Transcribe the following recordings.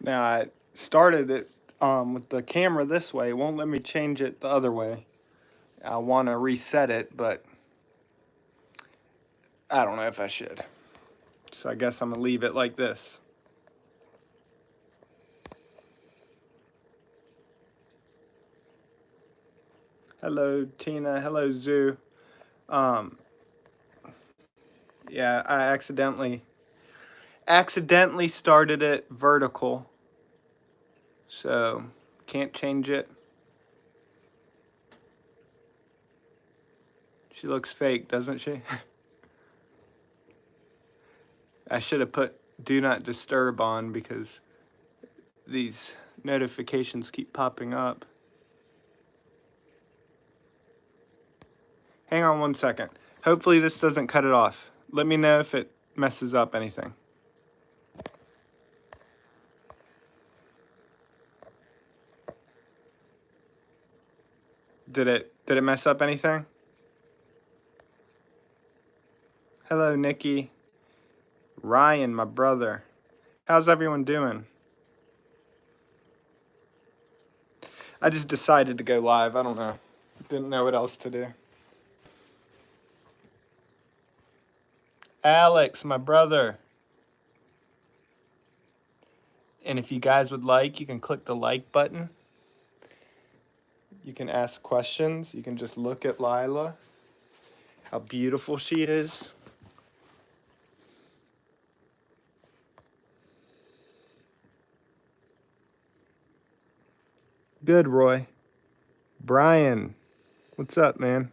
Now I started it with the camera this way. It won't let me change it the other way. I want to reset it, but I don't know if I should. So I guess I'm going to leave it like this. Hello, Tina. Hello, Zoo. Yeah, I accidentally started it vertical. So, can't change it. She looks fake, doesn't she? I should have put do not disturb on because these notifications keep popping up. Hang on 1 second. Hopefully this doesn't cut it off. Let me know if it messes up anything. Did it mess up anything? Hello, Nikki. Ryan, my brother. How's everyone doing? I just decided to go live. I don't know. Didn't know what else to do. Alex, my brother. And if you guys would like, you can click the like button. You can ask questions. You can just look at Lila. How beautiful she is. Good, Roy. Brian, what's up, man?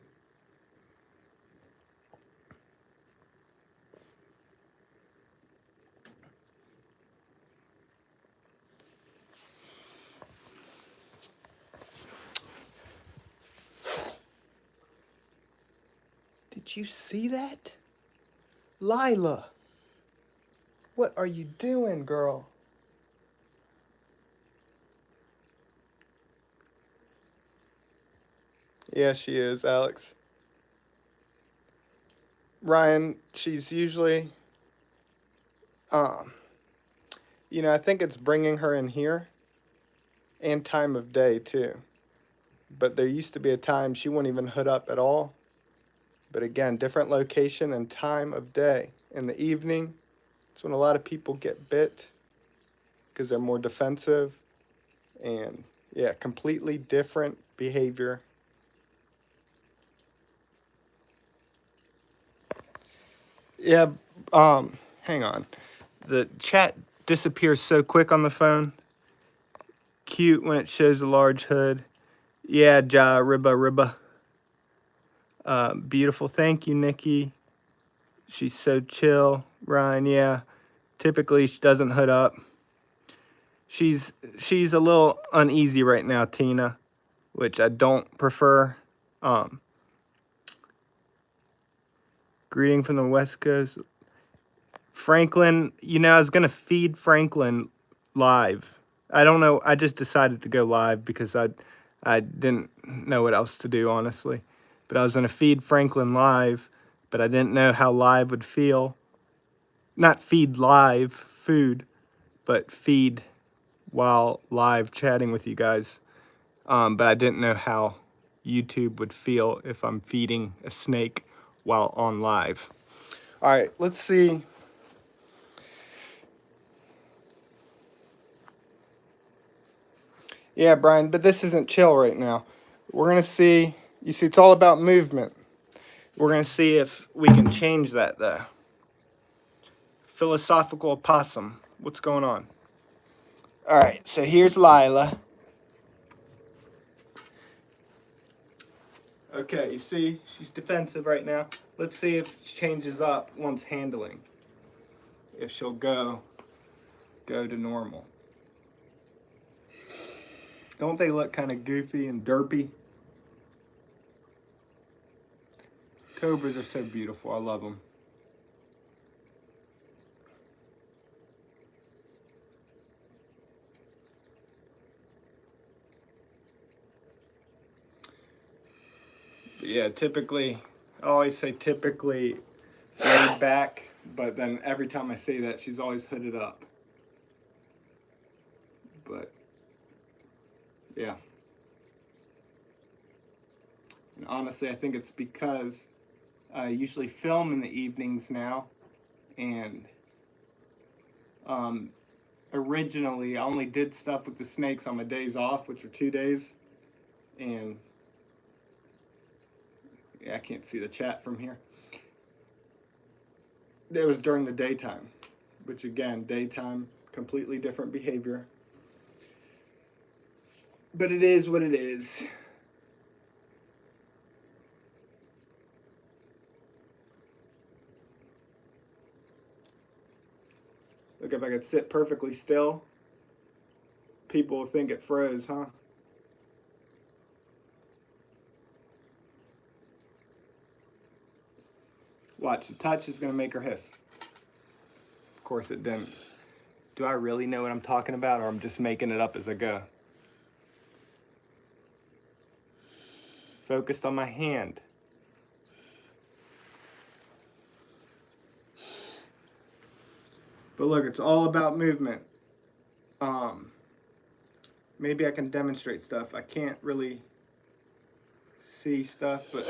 Did you see that? Lila, what are you doing, girl? Yeah, she is, Alex. Ryan, she's usually, I think it's bringing her in here and time of day too. But there used to be a time she wouldn't even hood up at all. But again, different location and time of day. In the evening, it's when a lot of people get bit because they're more defensive. And yeah, completely different behavior. Yeah, hang on. The chat disappears so quick on the phone. Cute when it shows a large hood. Yeah, Ja, ribba. Beautiful. Thank you, Nikki. She's so chill. Ryan, yeah. Typically, she doesn't hood up. She's a little uneasy right now, Tina, which I don't prefer. Greeting from the West Coast. Franklin, I was going to feed Franklin live. I don't know. I just decided to go live because I didn't know what else to do, honestly. But I was going to feed Franklin live, but I didn't know how live would feel. Not feed live food, but feed while live chatting with you guys. But I didn't know how YouTube would feel if I'm feeding a snake while on live. All right, let's see. Yeah, Brian, but this isn't chill right now. We're going to see, you see, it's all about movement. We're going to see if we can change that, though. Philosophical opossum. What's going on? All right, so here's Lila. Okay, you see, she's defensive right now. Let's see if she changes up once handling. If she'll go to normal. Don't they look kind of goofy and derpy? Cobras are so beautiful. I love them. But yeah, typically, I always say typically laid back, but then every time I say that, she's always hooded up. But yeah. And honestly, I think it's because I usually film in the evenings now, and um, originally I only did stuff with the snakes on my days off, which are 2 days, and yeah, I can't see the chat from here. It was during the daytime, which again, daytime, completely different behavior. But it is what it is. Look, if I could sit perfectly still, people will think it froze, huh? Watch, the touch is going to make her hiss. Of course it didn't. Do I really know what I'm talking about, or I'm just making it up as I go? Focused on my hand. But look, it's all about movement. Maybe I can demonstrate stuff. I can't really see stuff, but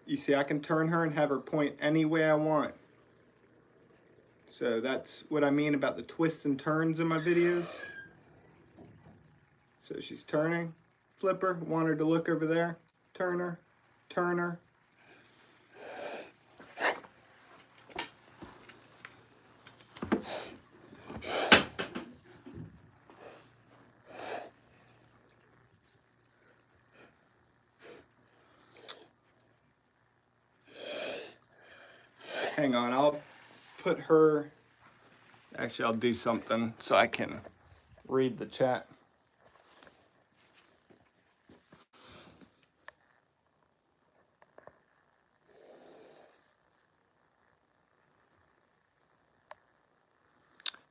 you see I can turn her and have her point any way I want. So that's what I mean about the twists and turns in my videos. So she's turning, flip her, want her to look over there, turn her, turn her. Hang on, I'll put her, actually I'll do something so I can read the chat.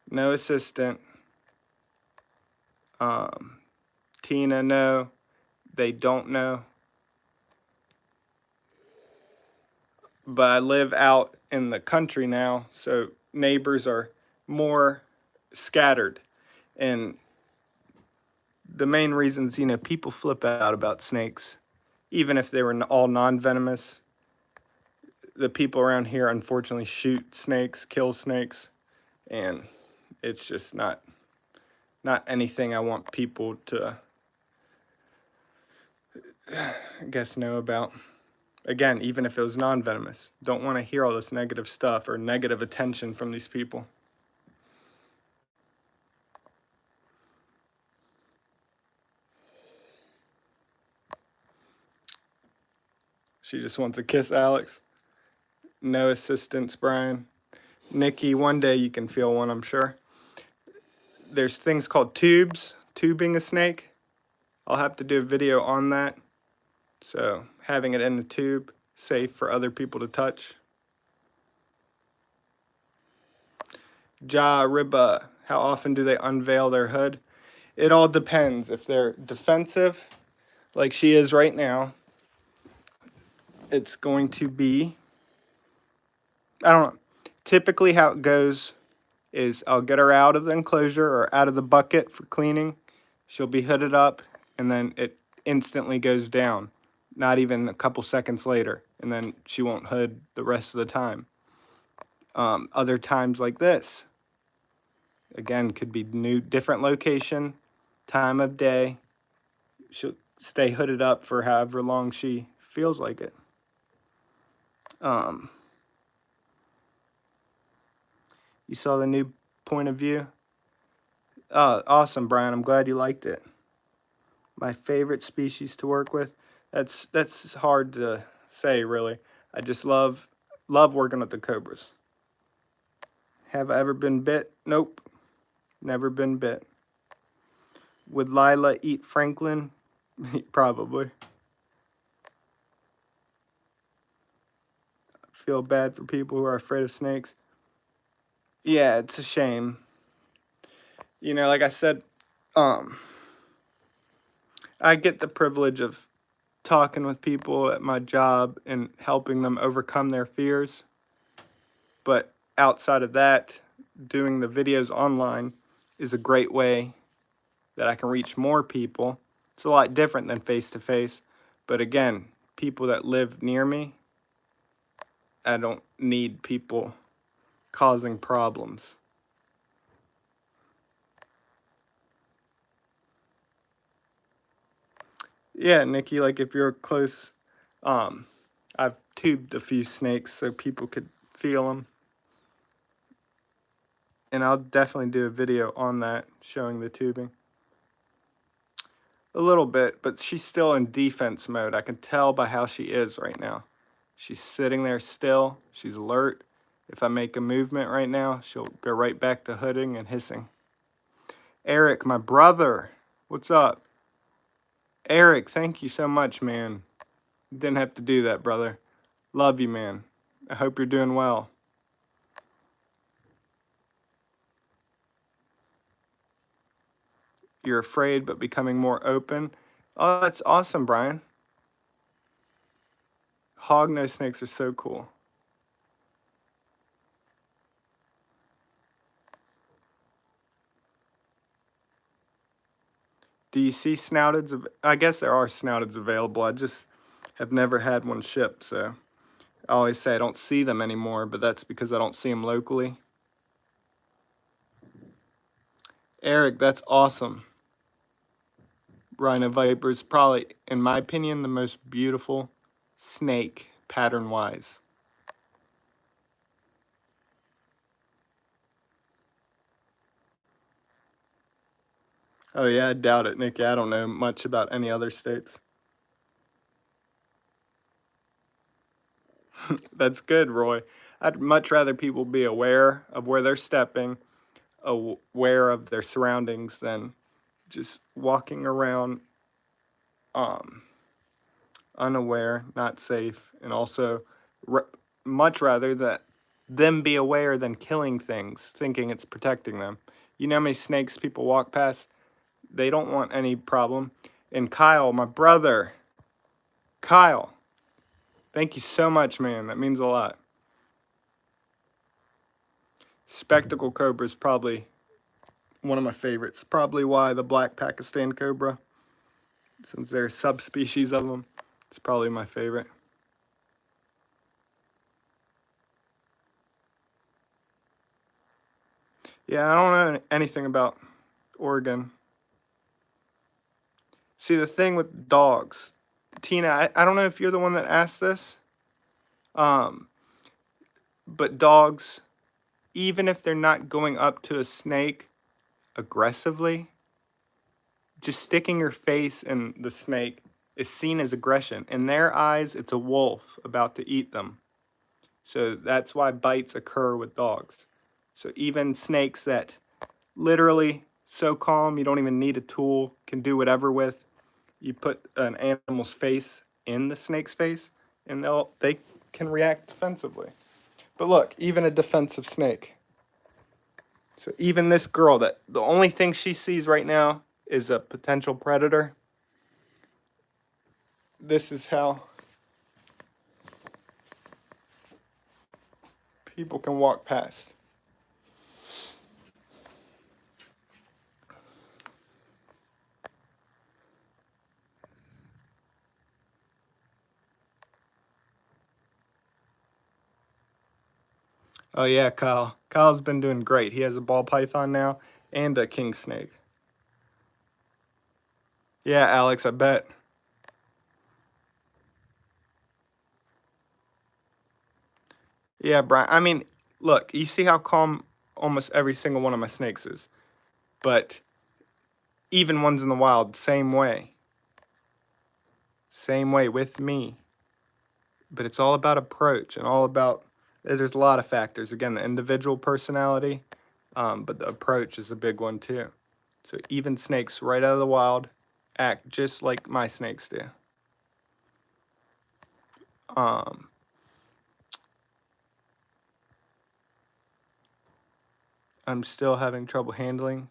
No assistant. Tina, no. They don't know. But I live out in the country now, so neighbors are more scattered. And the main reasons, people flip out about snakes, even if they were all non-venomous. The people around here unfortunately shoot snakes, kill snakes, and it's just not anything I want people to, I guess, know about. Again, even if it was non-venomous, don't want to hear all this negative stuff or negative attention from these people. She just wants a kiss, Alex. No assistance, Brian. Nikki, one day you can feel one, I'm sure. There's things called tubes, tubing a snake. I'll have to do a video on that. So having it in the tube, safe for other people to touch. Ja Riba, how often do they unveil their hood? It all depends. If they're defensive, like she is right now, it's going to be, I don't know. Typically how it goes is I'll get her out of the enclosure or out of the bucket for cleaning. She'll be hooded up, and then it instantly goes down. Not even a couple seconds later, and then she won't hood the rest of the time. Other times like this, again, could be different location, time of day. She'll stay hooded up for however long she feels like it. You saw the new point of view? Awesome, Brian. I'm glad you liked it. My favorite species to work with? That's hard to say, really. I just love working with the cobras. Have I ever been bit? Nope. Never been bit. Would Lila eat Franklin? Probably. Feel bad for people who are afraid of snakes. Yeah, it's a shame. Like I said, I get the privilege of talking with people at my job and helping them overcome their fears. But outside of that, doing the videos online is a great way that I can reach more people. It's a lot different than face-to-face. But again, people that live near me, I don't need people causing problems. Yeah, Nikki, like if you're close, I've tubed a few snakes so people could feel them. And I'll definitely do a video on that, showing the tubing. A little bit, but she's still in defense mode. I can tell by how she is right now. She's sitting there still. She's alert. If I make a movement right now, she'll go right back to hooting and hissing. Eric, my brother, what's up? Eric, thank you so much, man. Didn't have to do that, brother. Love you, man. I hope you're doing well. You're afraid but becoming more open. Oh, that's awesome, Brian. Hognose snakes are so cool. Do you see snouteds? I guess there are snouteds available. I just have never had one shipped, so I always say I don't see them anymore, but that's because I don't see them locally. Eric, that's awesome. Rhino Viper is probably, in my opinion, the most beautiful snake pattern-wise. Oh yeah, I doubt it, Nikki. I don't know much about any other states. That's good, Roy. I'd much rather people be aware of where they're stepping, aware of their surroundings, than just walking around unaware, not safe, and also much rather that them be aware than killing things, thinking it's protecting them. You know how many snakes people walk past? They don't want any problem. And Kyle, my brother, Kyle, thank you so much, man. That means a lot. Spectacle cobra is probably one of my favorites. Probably why the black Pakistan cobra, since they're a subspecies of them, it's probably my favorite. Yeah, I don't know anything about Oregon. See, the thing with dogs, Tina, I don't know if you're the one that asked this, um, but dogs, even if they're not going up to a snake aggressively, just sticking your face in the snake is seen as aggression. In their eyes, it's a wolf about to eat them. So that's why bites occur with dogs. So even snakes that literally so calm you don't even need a tool, can do whatever with, you put an animal's face in the snake's face and they can react defensively. But look, even a defensive snake. So even this girl, that the only thing she sees right now is a potential predator. This is how people can walk past. Oh yeah, Kyle. Kyle's been doing great. He has a ball python now and a king snake. Yeah, Alex, I bet. Yeah, Brian. I mean, look, you see how calm almost every single one of my snakes is. But even ones in the wild, same way. Same way with me. But it's all about approach and all about, there's a lot of factors. Again, the individual personality, but the approach is a big one too. So even snakes right out of the wild act just like my snakes do. Um, I'm still having trouble handling.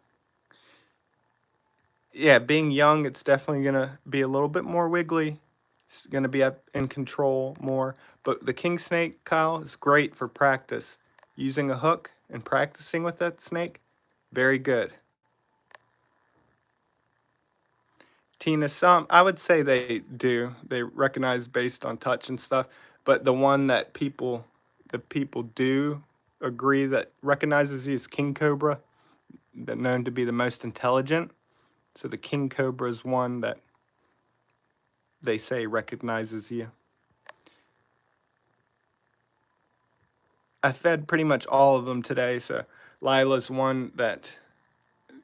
Yeah, being young, it's definitely gonna be a little bit more wiggly. It's gonna be up in control more. But the king snake, Kyle, is great for practice. Using a hook and practicing with that snake, very good. Tina, some I would say they do. They recognize based on touch and stuff, but the one that the people do agree that recognizes you is king cobra, that known to be the most intelligent. So the king cobra is one that they say recognizes you. I fed pretty much all of them today, so Lila's one that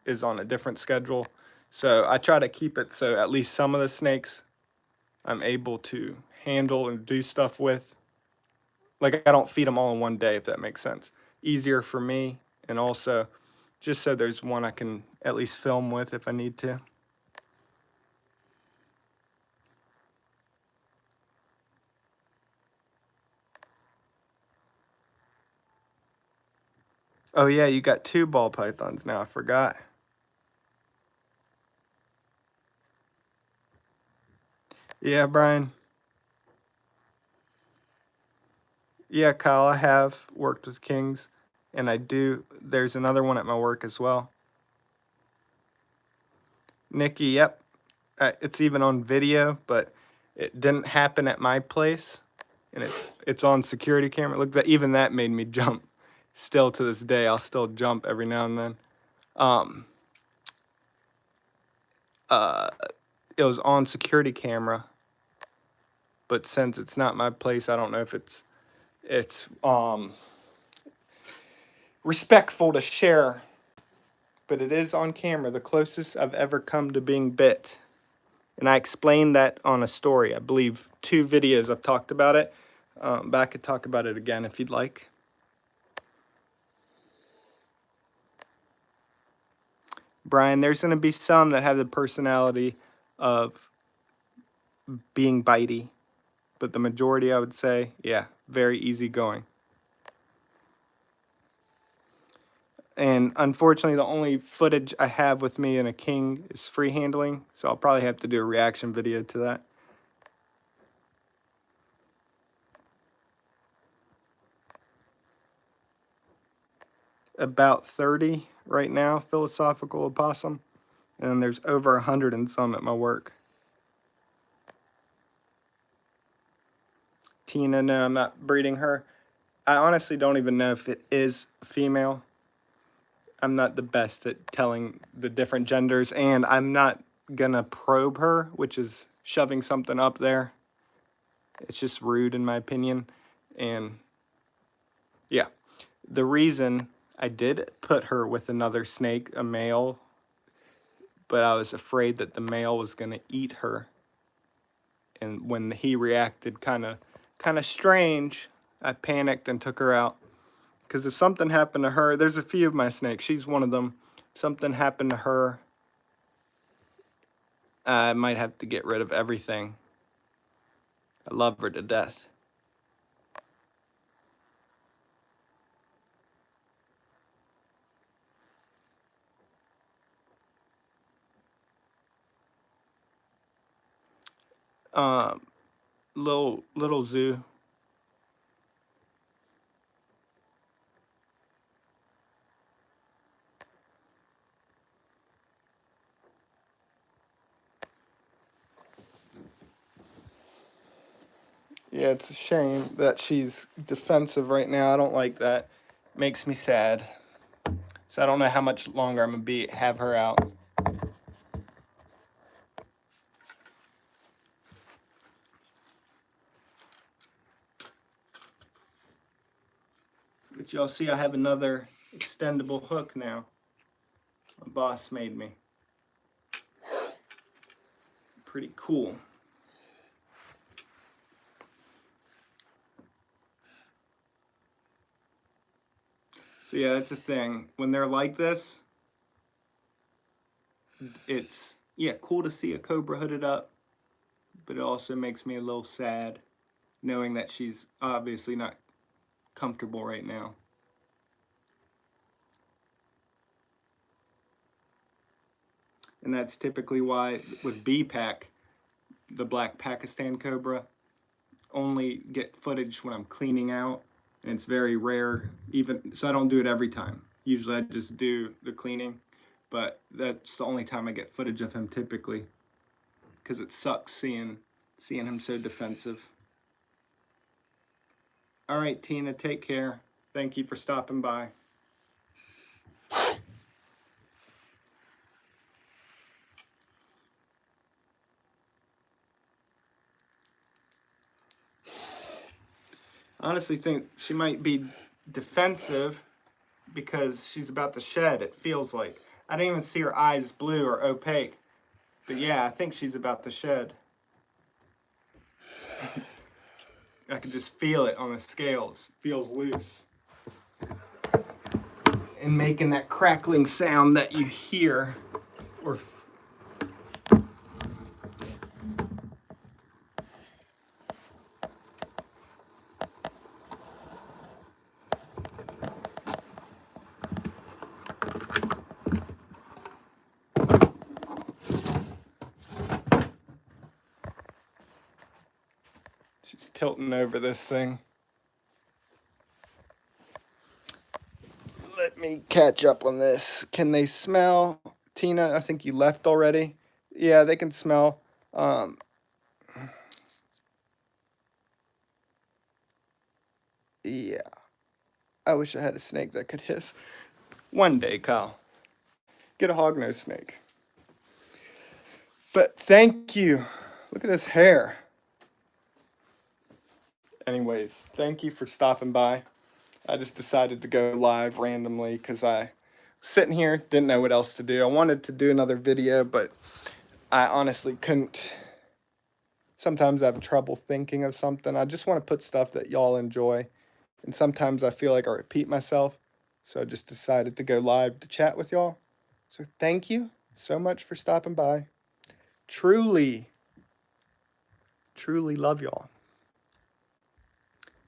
is on a different schedule. So I try to keep it so at least some of the snakes I'm able to handle and do stuff with. Like I don't feed them all in one day, if that makes sense. Easier for me, and also just so there's one I can at least film with if I need to. Oh yeah, you got two ball pythons now, I forgot. Yeah, Brian. Yeah, Kyle, I have worked with kings, and I do. There's another one at my work as well. Nikki, yep. It's even on video, but it didn't happen at my place, and it's on security camera. Look, that even that made me jump. Still to this day, I'll still jump every now and then. Um, uh, it was on security camera, but since it's not my place, I don't know if it's respectful to share. But it is on camera, the closest I've ever come to being bit. And I explained that on a story. I believe 2 videos I've talked about it. But I could talk about it again if you'd like. Brian, there's going to be some that have the personality of being bitey. But the majority, I would say, yeah, very easygoing. And unfortunately, the only footage I have with me and a king is free handling. So I'll probably have to do a reaction video to that. About 30 right now, philosophical opossum. And there's over 100 and some at my work. Tina, no, I'm not breeding her. I honestly don't even know if it is female. I'm not the best at telling the different genders, and I'm not gonna probe her, which is shoving something up there. It's just rude in my opinion. And yeah, the reason I did put her with another snake, a male, but I was afraid that the male was gonna eat her. And when he reacted kind of strange, I panicked and took her out. Because if something happened to her, there's a few of my snakes. She's one of them. If something happened to her, I might have to get rid of everything. I love her to death. Um, little zoo. Yeah, it's a shame that she's defensive right now. I don't like that. Makes me sad. So I don't know how much longer I'm gonna have her out. But y'all see I have another extendable hook now. My boss made me. Pretty cool. So yeah, that's the thing. When they're like this, it's yeah, cool to see a cobra hooded up, but it also makes me a little sad knowing that she's obviously not comfortable right now. And that's typically why with B-Pack, the black Pakistan cobra, only get footage when I'm cleaning out, and it's very rare even, so I don't do it every time. Usually I just do the cleaning, but that's the only time I get footage of him typically. because it sucks seeing him so defensive. All right, Tina, take care. Thank you for stopping by. I honestly think she might be defensive because she's about to shed, it feels like. I didn't even see her eyes blue or opaque. But yeah, I think she's about to shed. I can just feel it on the scales. Feels loose. And making that crackling sound that you hear. Or she's tilting over this thing. Let me catch up on this. Can they smell? Tina, I think you left already. Yeah, they can smell. Yeah. I wish I had a snake that could hiss. One day, Kyle. Get a hognose snake. But thank you. Look at this hair. Anyways, thank you for stopping by. I just decided to go live randomly because I was sitting here, didn't know what else to do. I wanted to do another video, but I honestly couldn't. Sometimes I have trouble thinking of something. I just want to put stuff that y'all enjoy. And sometimes I feel like I repeat myself. So I just decided to go live to chat with y'all. So thank you so much for stopping by. Truly, truly love y'all.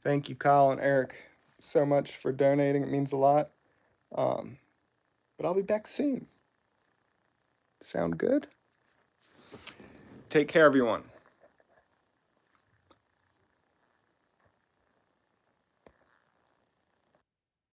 Thank you, Kyle and Eric, so much for donating. It means a lot. But I'll be back soon. Sound good? Take care, everyone.